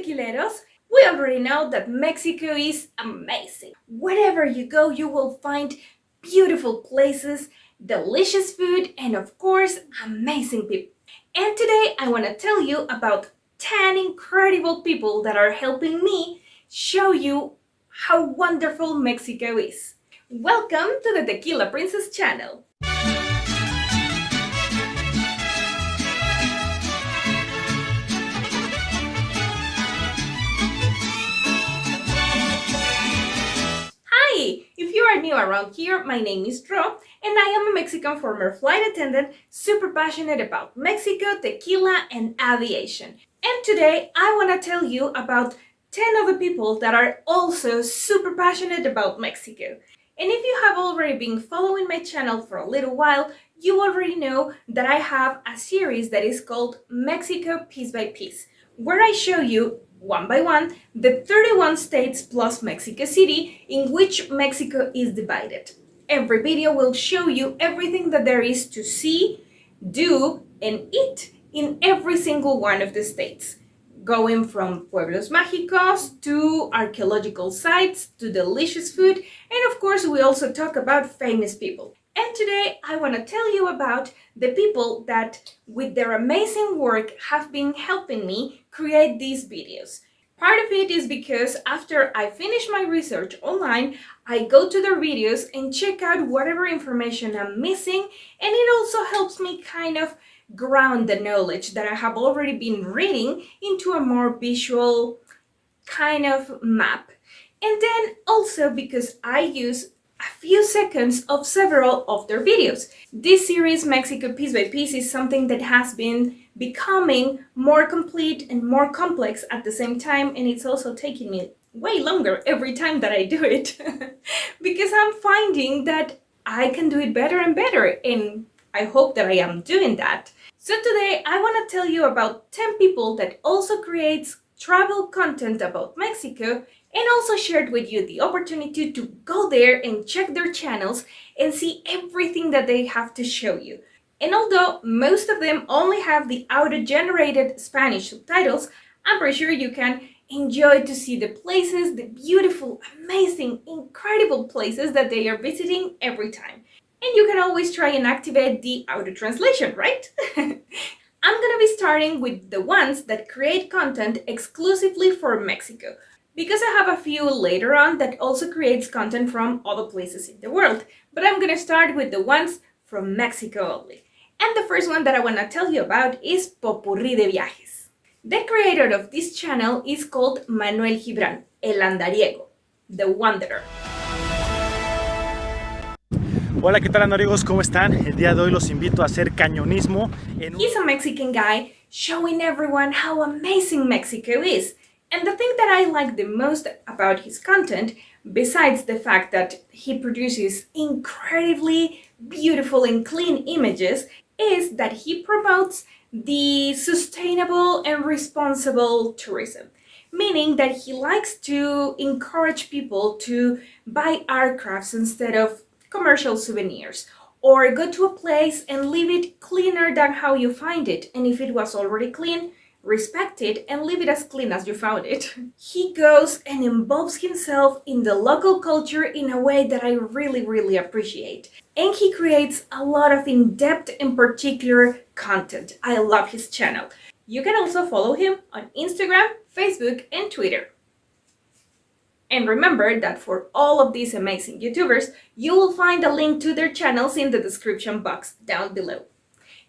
tequileros, we already know that Mexico is amazing. Wherever you go, you will find beautiful places, delicious food, and of course, amazing people. And today I want to tell you about 10 incredible people that are helping me show you how wonderful Mexico is. Welcome to the Tequila Princess channel. Hi! If you are new around here, my name is Ro, and I am a Mexican former flight attendant, super passionate about Mexico, tequila, and aviation. And today I want to tell you about 10 other people that are also super passionate about Mexico. And if you have already been following my channel for a little while, you already know that I have a series that is called Mexico Piece by Piece, where I show you one by one the 31 states plus Mexico City in which Mexico is divided. Every video will show you everything that there is to see, do, and eat in every single one of the states, going from pueblos mágicos to archaeological sites to delicious food, and of course we also talk about famous people. And today I want to tell you about the people that, with their amazing work, have been helping me create these videos. Part of it is because after I finish my research online, I go to their videos and check out whatever information I'm missing, and it also helps me kind of ground the knowledge that I have already been reading into a more visual kind of map. And then also because I use a few seconds of several of their videos. This series, Mexico Piece by Piece, is something that has been becoming more complete and more complex at the same time, and it's also taking me way longer every time that I do it because I'm finding that I can do it better and better, and I hope that I am doing that. So today I want to tell you about 10 people that also creates travel content about Mexico, and also shared with you the opportunity to go there and check their channels and see everything that they have to show you. And although most of them only have the auto-generated Spanish subtitles, I'm pretty sure you can enjoy to see the places, the beautiful, amazing, incredible places that they are visiting every time. And you can always try and activate the auto-translation, right? I'm gonna be starting with the ones that create content exclusively for Mexico, because I have a few later on that also creates content from other places in the world. But I'm gonna start with the ones from Mexico only. And the first one that I wanna tell you about is Popurrí de Viajes. The creator of this channel is called Manuel Gibran, El Andariego, the Wanderer. Hola, ¿qué tal amigos? ¿Cómo están? El día de hoy los invito a hacer cañonismo. He's a Mexican guy showing everyone how amazing Mexico is. And the thing that I like the most about his content, besides the fact that he produces incredibly beautiful and clean images, is that he promotes the sustainable and responsible tourism. Meaning that he likes to encourage people to buy art crafts instead of commercial souvenirs, or go to a place and leave it cleaner than how you find it, and if it was already clean, respect it and leave it as clean as you found it. He goes and involves himself in the local culture in a way that I really appreciate, and he creates a lot of in-depth and particular content. I love his channel. You can also follow him on Instagram, Facebook, and Twitter. And remember that for all of these amazing YouTubers, you will find a link to their channels in the description box down below.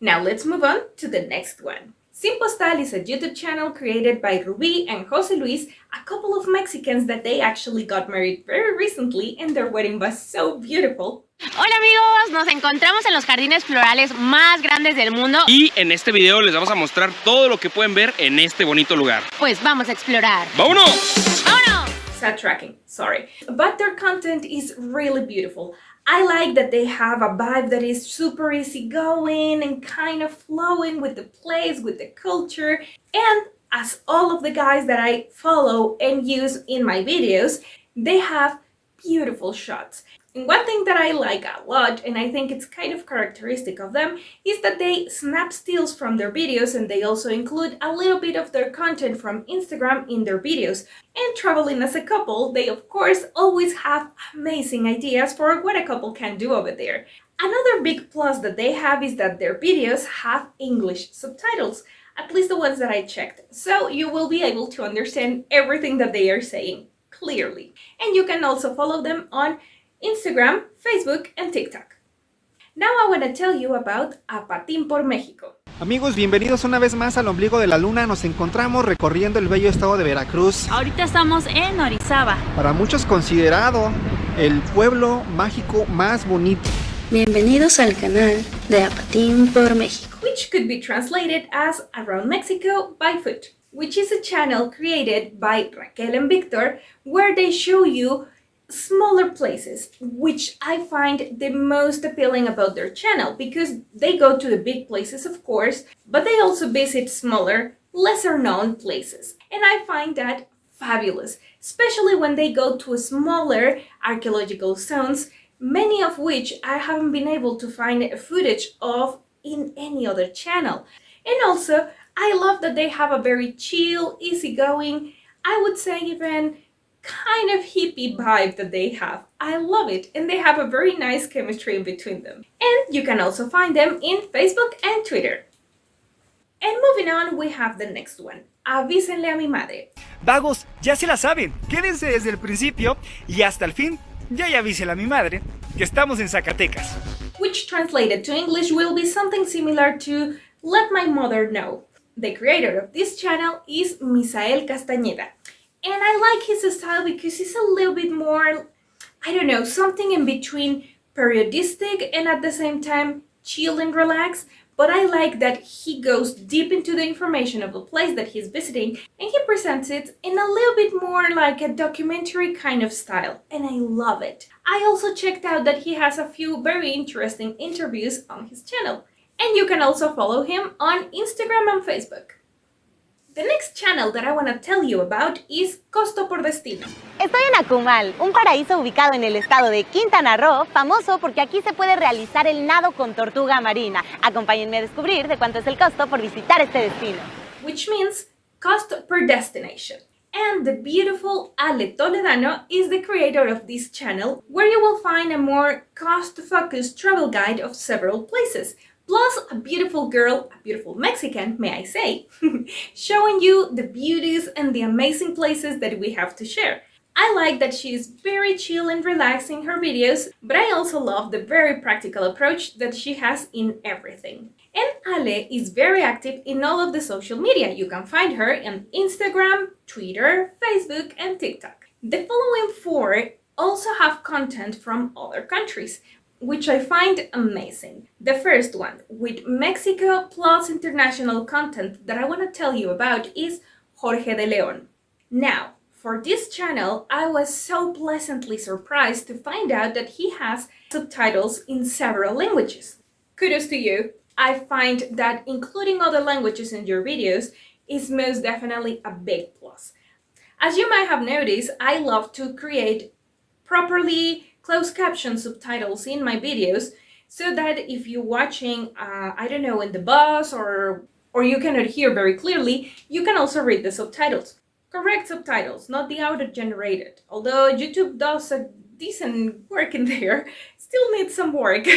Now let's move on to the next one. Sin Postal is a YouTube channel created by Rubí and José Luis, a couple of Mexicans that they actually got married very recently, and their wedding was so beautiful. Hola amigos, nos encontramos en los jardines florales más grandes del mundo y en este video les vamos a mostrar todo lo que pueden ver en este bonito lugar. Pues vamos a explorar. ¡Vámonos! ¡Vámonos! Sad tracking, sorry. But their content is really beautiful. I like that they have a vibe that is super easygoing and kind of flowing with the place, with the culture. And as all of the guys that I follow and use in my videos, they have beautiful shots. And one thing that I like a lot, and I think it's kind of characteristic of them, is that they snap stills from their videos and they also include a little bit of their content from Instagram in their videos. And traveling as a couple, they of course always have amazing ideas for what a couple can do over there. Another big plus that they have is that their videos have English subtitles, at least the ones that I checked, so you will be able to understand everything that they are saying clearly. And you can also follow them on Instagram, Facebook, and TikTok. Now I want to tell you about A Patín por México. Amigos, bienvenidos una vez más al ombligo de la luna. Nos encontramos recorriendo el bello estado de Veracruz. Ahorita estamos en Orizaba. Para muchos considerado el pueblo mágico más bonito. Bienvenidos al canal de A Patín por México, which could be translated as Around Mexico by Foot, which is a channel created by Raquel and Victor where they show you smaller places, which I find the most appealing about their channel because they go to the big places, of course, but they also visit smaller, lesser known places. And I find that fabulous, especially when they go to smaller archaeological zones, many of which I haven't been able to find footage of in any other channel. And also, I love that they have a very chill, easygoing, I would say even kind of hippie vibe that they have. I love it, and they have a very nice chemistry in between them. And you can also find them in Facebook and Twitter. And moving on, we have the next one, Avísenle a mi madre. Vagos, ya se la saben, quédense desde el principio y hasta el fin. Ya avísele a mi madre que estamos en Zacatecas. Which translated to English will be something similar to Let My Mother Know. The creator of this channel is Misael Castañeda. And I like his style because he's a little bit more, I don't know, something in between periodistic and at the same time chill and relaxed. But I like that he goes deep into the information of the place that he's visiting and he presents it in a little bit more like a documentary kind of style, and I love it. I also checked out that he has a few very interesting interviews on his channel, and you can also follow him on Instagram and Facebook. The next channel that I want to tell you about is Costo por Destino. Estoy en Akumal, un paraíso ubicado en el estado de Quintana Roo, famoso porque aquí se puede realizar el nado con tortuga marina. Acompáñenme a descubrir de cuánto es el costo por visitar este destino. Which means cost per destination. And the beautiful Ale Toledano is the creator of this channel, where you will find a more cost-focused travel guide of several places. Plus a beautiful girl, a beautiful Mexican, may I say, showing you the beauties and the amazing places that we have to share. I like that she is very chill and relaxed in her videos, but I also love the very practical approach that she has in everything. And Ale is very active in all of the social media. You can find her on Instagram, Twitter, Facebook, and TikTok. The following four also have content from other countries, which I find amazing. The first one, with Mexico plus international content that I want to tell you about, is Jorge de Leon. Now, for this channel, I was so pleasantly surprised to find out that he has subtitles in several languages. Kudos to you. I find that including other languages in your videos is most definitely a big plus. As you might have noticed, I love to create properly closed caption subtitles in my videos so that if you're watching, I don't know, in the bus or you cannot hear very clearly, you can also read the subtitles. Correct subtitles, not the auto-generated. Although YouTube does a decent work in there, still needs some work.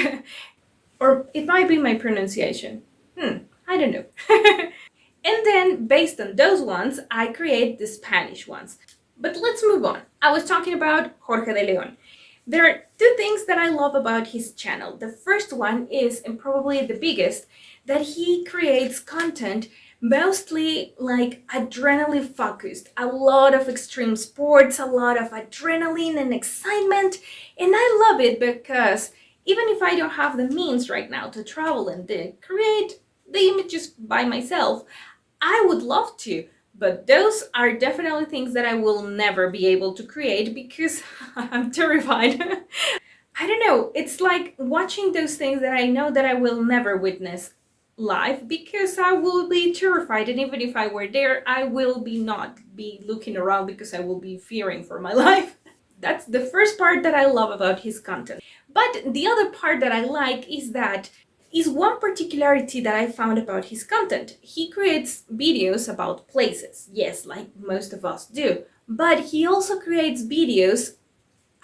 Or it might be my pronunciation. I don't know. And then, based on those ones, I create the Spanish ones. But let's move on. I was talking about Jorge de Leon. There are two things that I love about his channel. The first one is, and probably the biggest, that he creates content mostly like adrenaline focused. A lot of extreme sports, a lot of adrenaline and excitement. And I love it because even if I don't have the means right now to travel and create the images by myself, I would love to. But those are definitely things that I will never be able to create because I'm terrified. I don't know, it's like watching those things that I know that I will never witness live because I will be terrified, and even if I were there, I will not be looking around because I will be fearing for my life. That's the first part that I love about his content. But the other part that I like is one particularity that I found about his content. He creates videos about places, yes, like most of us do, but he also creates videos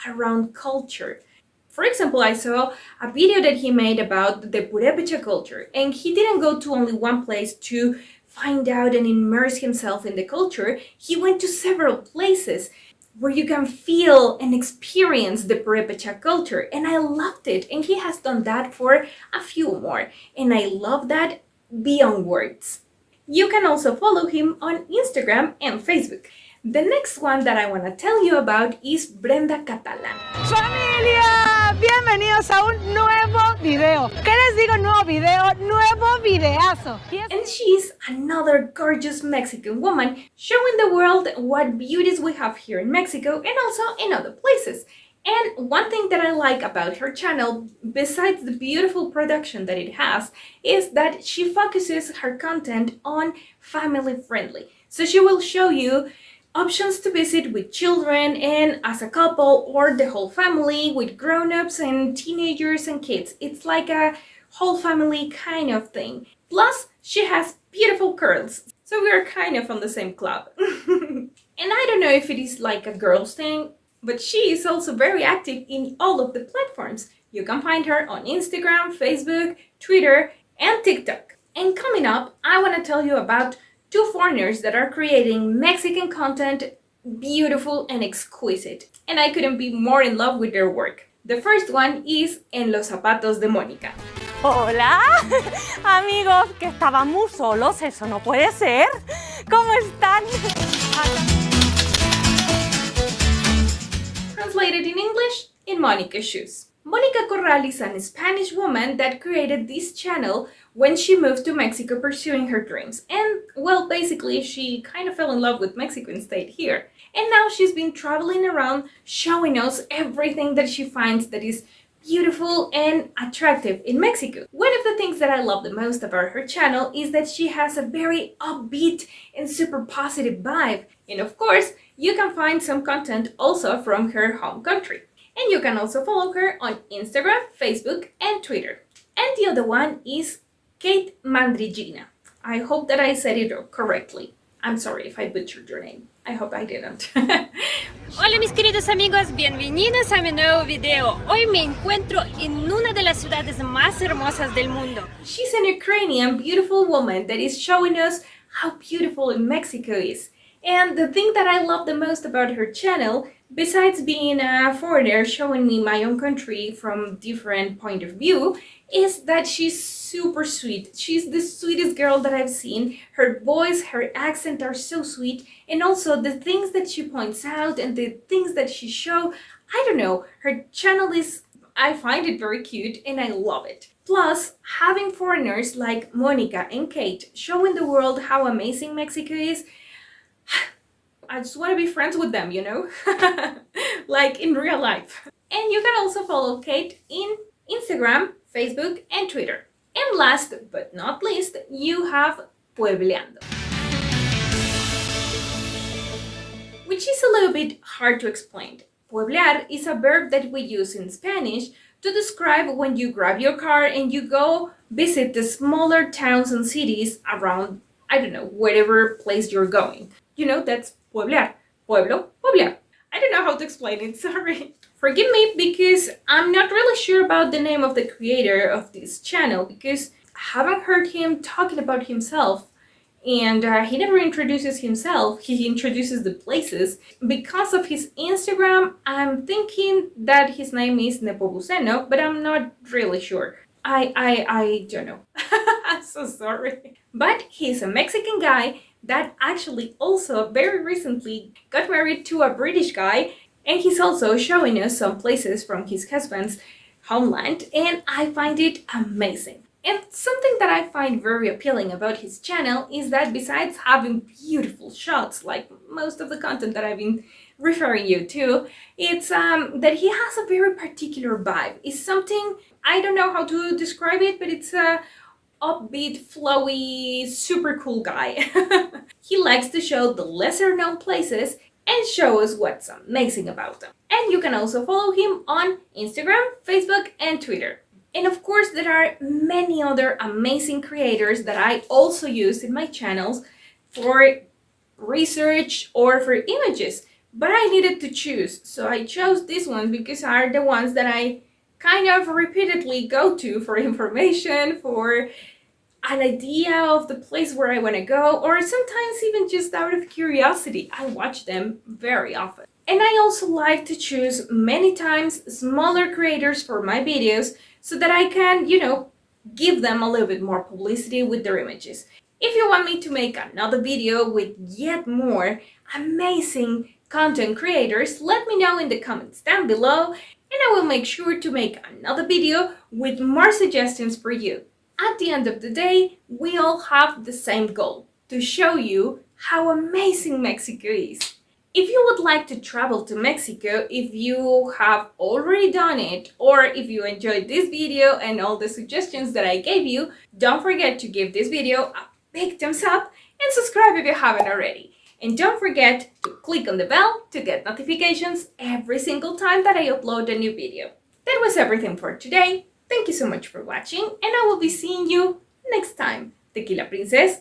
around culture. For example, I saw a video that he made about the Purepecha culture, and he didn't go to only one place to find out and immerse himself in the culture. He went to several places where you can feel and experience the Purepecha culture, and I loved it. And he has done that for a few more, and I love that beyond words. You can also follow him on Instagram and Facebook. The next one that I want to tell you about is Brenda Catalán. ¡Familia! Bienvenidos a un nuevo video. ¿Qué les digo? Nuevo video, nuevo videazo. And she's another gorgeous Mexican woman showing the world what beauties we have here in Mexico and also in other places. And one thing that I like about her channel, besides the beautiful production that it has, is that she focuses her content on family friendly. So she will show you options to visit with children and as a couple or the whole family with grown-ups and teenagers and kids. It's like a whole family kind of thing. Plus, she has beautiful curls, so we are kind of on the same club. And I don't know if it is like a girl's thing, but she is also very active in all of the platforms. You can find her on Instagram, Facebook, Twitter, and TikTok. And coming up, I want to tell you about two foreigners that are creating Mexican content, beautiful and exquisite. And I couldn't be more in love with their work. The first one is En los zapatos de Mónica. Hola, amigos, que estábamos solos, eso no puede ser. ¿Cómo están? Translated in English, in Monica's shoes. Mónica Corral is an Spanish woman that created this channel when she moved to Mexico pursuing her dreams. And, well, basically, she kind of fell in love with Mexico and stayed here. And now she's been traveling around showing us everything that she finds that is beautiful and attractive in Mexico. One of the things that I love the most about her channel is that she has a very upbeat and super positive vibe. And of course, you can find some content also from her home country. And you can also follow her on Instagram, Facebook, and Twitter. And the other one is Kate Mandrigina. I hope that I said it correctly. I'm sorry if I butchered your name. I hope I didn't. Hola mis queridos amigos, bienvenidos a mi nuevo video. Hoy me encuentro en una de las ciudades más hermosas del mundo. She's an Ukrainian beautiful woman that is showing us how beautiful Mexico is. And the thing that I love the most about her channel, besides being a foreigner showing me my own country from different point of view, is that she's super sweet. She's the sweetest girl that I've seen. Her voice, her accent are so sweet, and also the things that she points out and the things that she shows, I don't know, her channel is, I find it very cute and I love it. Plus, having foreigners like Monica and Kate showing the world how amazing Mexico is, I just want to be friends with them, you know? Like in real life. And you can also follow Kate in Instagram, Facebook, and Twitter. And last but not least, you have Puebleando, which is a little bit hard to explain. Pueblear is a verb that we use in Spanish to describe when you grab your car and you go visit the smaller towns and cities around, I don't know, whatever place you're going. You know, that's pueblear. Pueblo, pueblear. I don't know how to explain it, sorry. Forgive me because I'm not really sure about the name of the creator of this channel because I haven't heard him talking about himself and he never introduces himself, he introduces the places. Because of his Instagram, I'm thinking that his name is Nepomuceno, but I'm not really sure. I don't know. I'm so sorry. But he's a Mexican guy that actually also very recently got married to a British guy, and he's also showing us some places from his husband's homeland, and I find it amazing. And something that I find very appealing about his channel is that besides having beautiful shots, like most of the content that I've been referring you to, it's that he has a very particular vibe. It's something, I don't know how to describe it, but it's a upbeat, flowy, super cool guy. He likes to show the lesser known places and show us what's amazing about them. And you can also follow him on Instagram, Facebook, and Twitter. And of course, there are many other amazing creators that I also use in my channels for research or for images. But I needed to choose, so I chose these ones because are the ones that I kind of repeatedly go to for information, for an idea of the place where I want to go, or sometimes even just out of curiosity. I watch them very often. And I also like to choose many times smaller creators for my videos so that I can, give them a little bit more publicity with their images. If you want me to make another video with yet more amazing content creators, let me know in the comments down below, and I will make sure to make another video with more suggestions for you. At the end of the day, we all have the same goal, to show you how amazing Mexico is. If you would like to travel to Mexico, if you have already done it, or if you enjoyed this video and all the suggestions that I gave you, don't forget to give this video a big thumbs up and subscribe if you haven't already. And don't forget to click on the bell to get notifications every single time that I upload a new video. That was everything for today. Thank you so much for watching, and I will be seeing you next time. Tequila Princess.